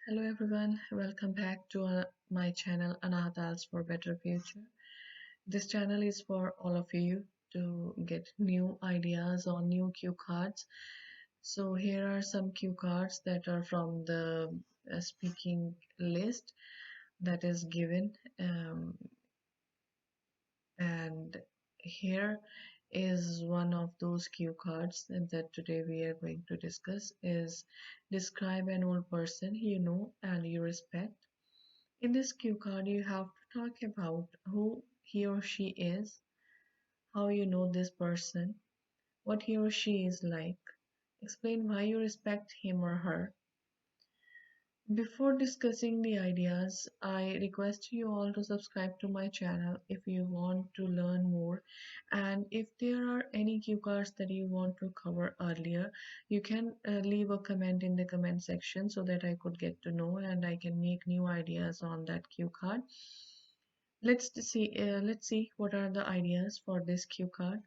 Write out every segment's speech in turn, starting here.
Hello everyone, welcome back to my channel Anahats for Better Future. This channel is for all of you to get new ideas on new cue cards. So here are some cue cards that are from the speaking list that is given, and here is one of those cue cards that today we are going to discuss is describe an old person you know and you respect. In this cue card, you have to talk about who he or she is, how you know this person, what he or she is like, explain why you respect him or her. Before discussing the ideas, I request you all to subscribe to my channel if you want to learn more. And if there are any cue cards that you want to cover earlier, you can leave a comment in the comment section so that I could get to know and I can make new ideas on that cue card. Let's see what are the ideas for this cue card.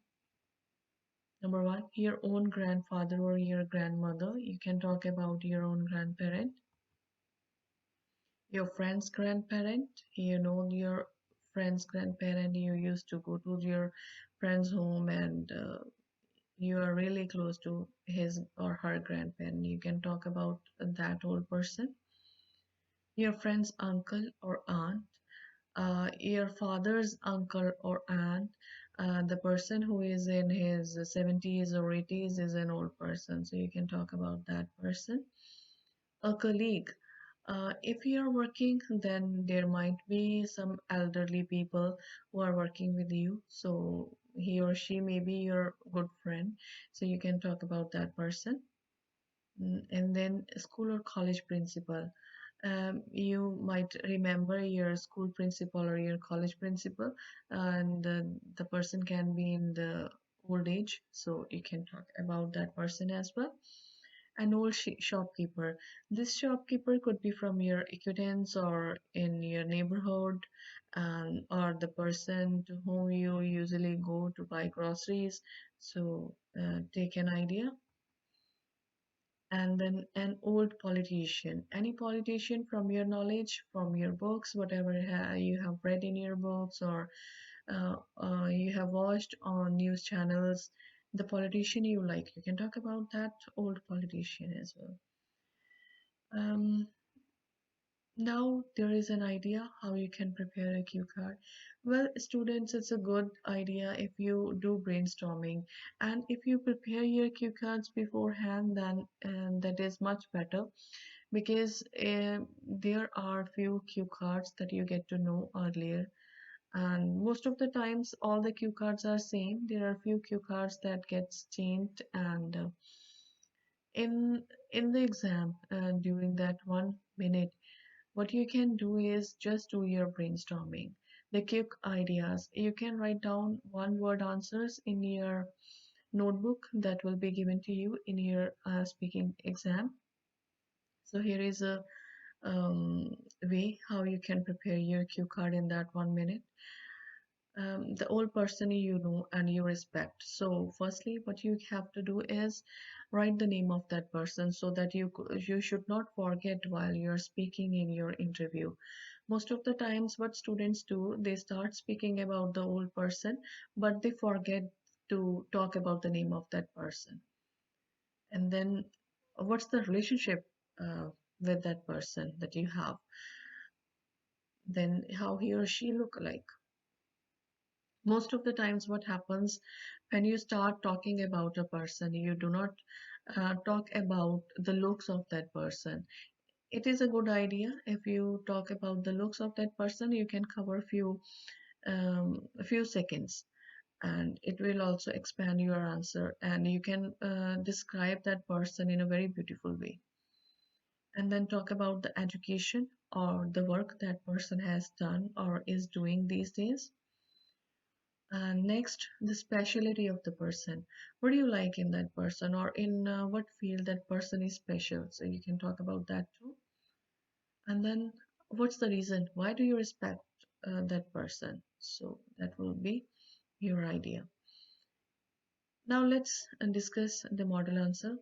Number one, your own grandfather or your grandmother. You can talk about your own grandparent. Your friend's grandparent. You know your friend's grandparent. You used to go to your friend's home and you are really close to his or her grandparent. You can talk about that old person. Your friend's uncle or aunt, your father's uncle or aunt. The person who is in his 70s or 80s is an old person, so you can talk about that person. A colleague. If you are working, then there might be some elderly people who are working with you, so he or she may be your good friend, so you can talk about that person. And then school or college principal. You might remember your school principal or your college principal, and the person can be in the old age, so you can talk about that person as well. An old shopkeeper. This shopkeeper could be from your acquaintance or in your neighborhood, or the person to whom you usually go to buy groceries. So take an idea. And then an old politician, any politician from your knowledge, from your books, whatever you have read in your books or you have watched on news channels, the politician you like, you can talk about that old politician as well. um, Now there is an idea how you can prepare a cue card. Well, students, it's a good idea if you do brainstorming, and if you prepare your cue cards beforehand, then that is much better because there are few cue cards that you get to know earlier, and most of the times all the cue cards are same. There are few cue cards that gets changed, and in in the exam during that 1 minute, what you can do is just do your brainstorming, the quick ideas. You can write down one word answers in your notebook that will be given to you in your speaking exam. So here is a way how you can prepare your cue card in that 1 minute. The old person you know and you respect. So firstly, what you have to do is write the name of that person so that you should not forget while you're speaking in your interview. Most of the times, what students do, they start speaking about the old person, but they forget to talk about the name of that person. And then, what's the relationship with that person that you have? Then, how he or she look like? Most of the times what happens when you start talking about a person, you do not talk about the looks of that person. It is a good idea if you talk about the looks of that person, you can cover a few seconds, and it will also expand your answer, and you can describe that person in a very beautiful way. And then talk about the education or the work that person has done or is doing these days. Next, the specialty of the person. What do you like in that person, or in what field that person is special? So you can talk about that too. And then, what's the reason? Why do you respect that person? So that will be your idea. Now let's discuss the model answer.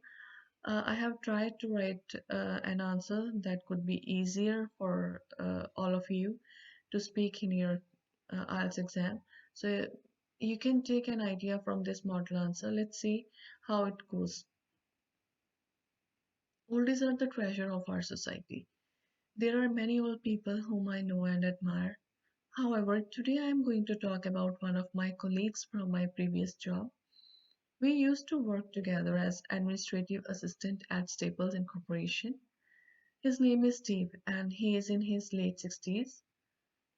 I have tried to write an answer that could be easier for all of you to speak in your IELTS exam. So you can take an idea from this model answer. Let's see how it goes. Oldies are the treasure of our society. There are many old people whom I know and admire. However, today I am going to talk about one of my colleagues from my previous job. We used to work together as administrative assistant at Staples Incorporation. His name is Steve and he is in his late 60s.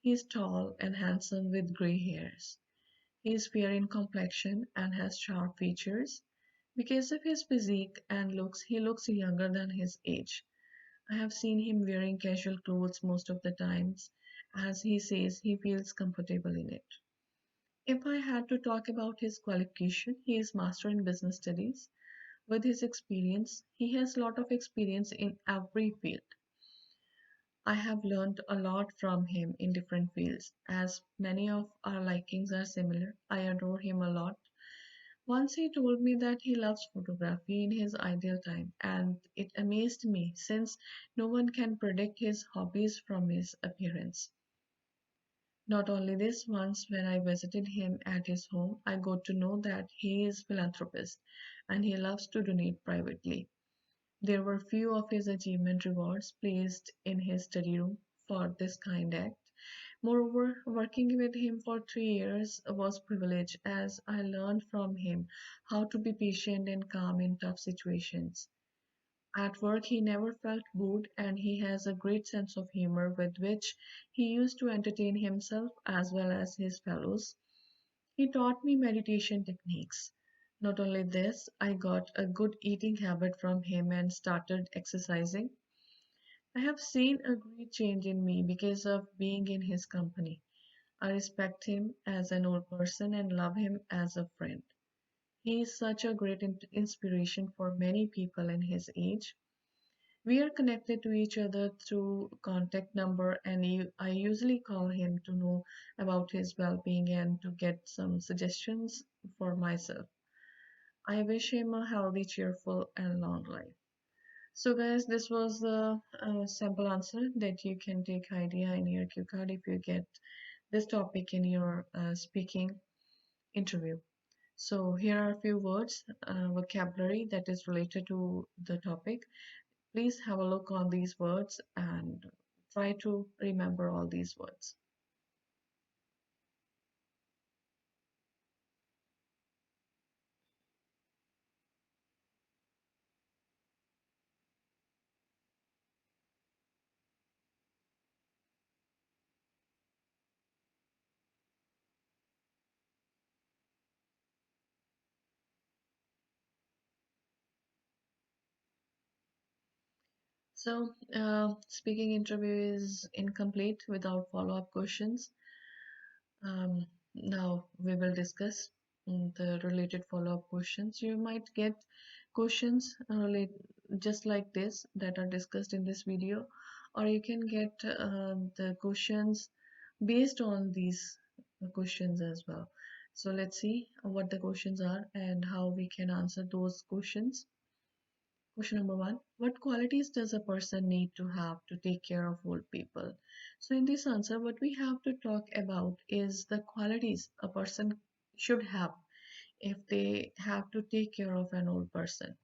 He is tall and handsome with gray hairs. He is fair in complexion and has sharp features. Because of his physique and looks, he looks younger than his age. I have seen him wearing casual clothes most of the times, as he says he feels comfortable in it. If I had to talk about his qualification, he is master in business studies. With his experience, he has a lot of experience in every field. I have learned a lot from him in different fields, as many of our likings are similar. I adore him a lot. Once he told me that he loves photography in his ideal time, and it amazed me since no one can predict his hobbies from his appearance. Not only this, once when I visited him at his home, I got to know that he is philanthropist and he loves to donate privately. There were few of his achievement rewards placed in his study room for this kind act. Moreover, working with him for 3 years was privilege as I learned from him how to be patient and calm in tough situations. At work, he never felt bored and he has a great sense of humor with which he used to entertain himself as well as his fellows. He taught me meditation techniques. Not only this, I got a good eating habit from him and started exercising. I have seen a great change in me because of being in his company. I respect him as an old person and love him as a friend. He is such a great inspiration for many people in his age. We are connected to each other through contact number and I usually call him to know about his well-being and to get some suggestions for myself. I wish him a healthy, cheerful and long life. So guys, this was the sample answer that you can take idea in your cue card if you get this topic in your speaking interview. So here are a few words, vocabulary that is related to the topic. Please have a look on these words and try to remember all these words. So, speaking interview is incomplete without follow-up questions. Now we will discuss the related follow-up questions. You might get questions just like this that are discussed in this video, or you can get the questions based on these questions as well. So let's see what the questions are and how we can answer those questions. Question number one, what qualities does a person need to have to take care of old people? So, in this answer, what we have to talk about is the qualities a person should have if they have to take care of an old person.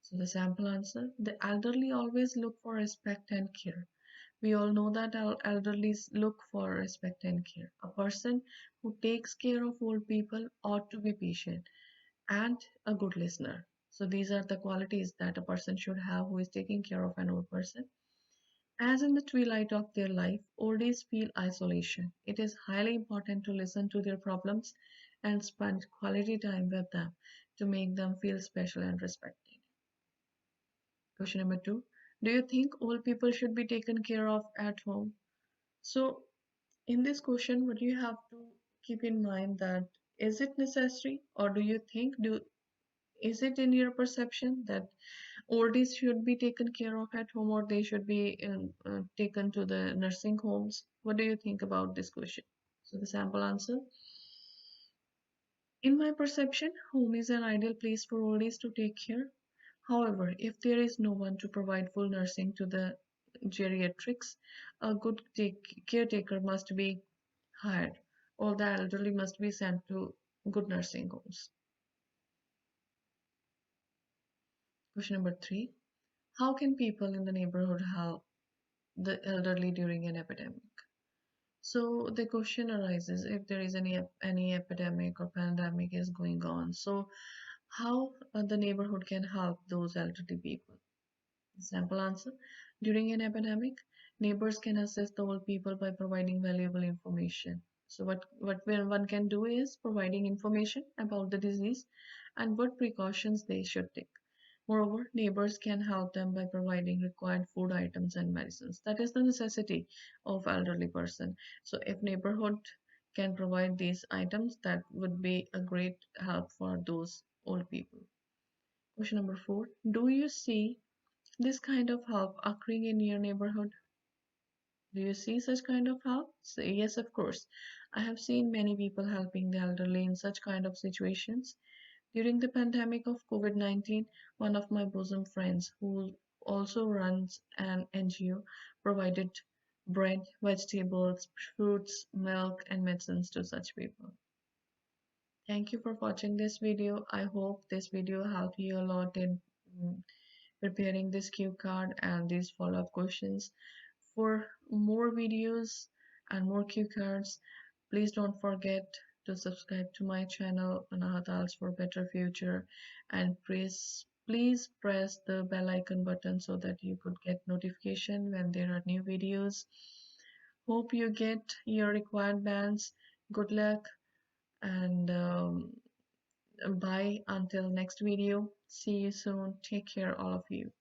So, the sample answer, the elderly always look for respect and care. We all know that our elderly look for respect and care. A person who takes care of old people ought to be patient and a good listener. So these are the qualities that a person should have who is taking care of an old person. As in the twilight of their life, oldies feel isolation. It is highly important to listen to their problems and spend quality time with them to make them feel special and respected. Question number two, do you think old people should be taken care of at home? So in this question, what you have to keep in mind that is it necessary or do you think do is it in your perception that oldies should be taken care of at home or they should be taken to the nursing homes? What do you think about this question? So the sample answer. In my perception, home is an ideal place for oldies to take care. However, if there is no one to provide full nursing to the geriatrics, a good caretaker must be hired. All the elderly must be sent to good nursing homes. Question number three. How can people in the neighborhood help the elderly during an epidemic? So the question arises if there is any epidemic or pandemic is going on. So how the neighborhood can help those elderly people? Simple answer. During an epidemic, neighbors can assist the old people by providing valuable information. So one can do is providing information about the disease and what precautions they should take. Moreover, neighbors can help them by providing required food items and medicines. That is the necessity of elderly person. So if neighborhood can provide these items, that would be a great help for those old people. Question number four. Do you see this kind of help occurring in your neighborhood? Do you see such kind of help? So, yes, of course. I have seen many people helping the elderly in such kind of situations. During the pandemic of COVID-19, one of my bosom friends, who also runs an NGO, provided bread, vegetables, fruits, milk, and medicines to such people. Thank you for watching this video. I hope this video helped you a lot in preparing this cue card and these follow-up questions. For more videos and more cue cards, please don't forget to subscribe to my channel Anahatals for Better Future and please press the bell icon button so that you could get notification when there are new videos. Hope you get your required bands. Good luck and bye until next video. See you soon. Take care all of you.